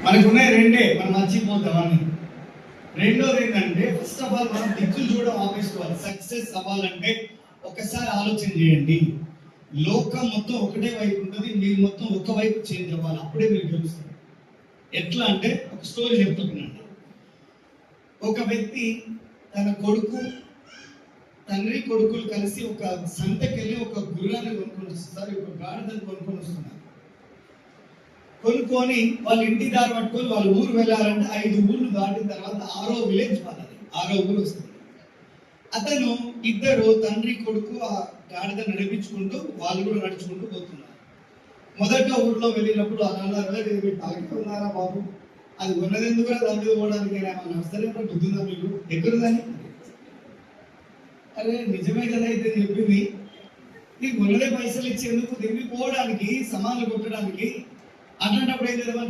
మనకున్నాయి రెండే, మనం మర్చిపోతాం అని. రెండోది ఏంటంటే, ఫస్ట్ ఆఫ్ ఆల్ మనం దిక్కులు చూడడం ఆపేసుకోవాలి. సక్సెస్ అవ్వాలంటే ఒకసారి ఆలోచన చేయండి. లోకం మొత్తం ఒకటే వైపు ఉంటుంది, మీరు మొత్తం ఒక వైపు చేంజ్ అవ్వాలి, అప్పుడే మీరు గెలుస్తారు. ఎట్లా అంటే ఒక స్టోరీ చెప్తున్నాను. ఒక వ్యక్తి తన తండ్రి కొడుకులు కలిసి ఒక సంతకెళ్ళి ఒక గుర్రాన్ని కొనుక్కొని వస్తారు, ఒక గాడిదని కొనుక్కొని వస్తున్నారు. కొనుక్కొని వాళ్ళ ఇంటి దారి పట్టుకొని వాళ్ళ ఊరు వెళ్ళాలంటే 5 ఊర్లు దాటిన తర్వాత 6వ విలేజ్ వాళ్ళది, 6వ ఊరు వస్తుంది. అతను ఇద్దరు తండ్రి కొడుకు ఆ గాడిద నడిపించుకుంటూ వాళ్ళు కూడా నడుచుకుంటూ పోతున్నారు. మొదట ఊర్లో వెళ్ళినప్పుడు ఉన్నారా బాబు, అది ఉన్నది ఎందుకు దాని మీద పోవడానికి నర్సరీ బుద్ధిందా మీకు, ఎక్కడుందని? అరే నిజమే కదా అయితే చెప్పింది, నీకు ఉన్నదే పైసలు ఇచ్చేందుకు దిగి పోవడానికి, సమాన్లు కొట్టడానికి. అట్లాంటప్పుడు ఏం చేద్దాం,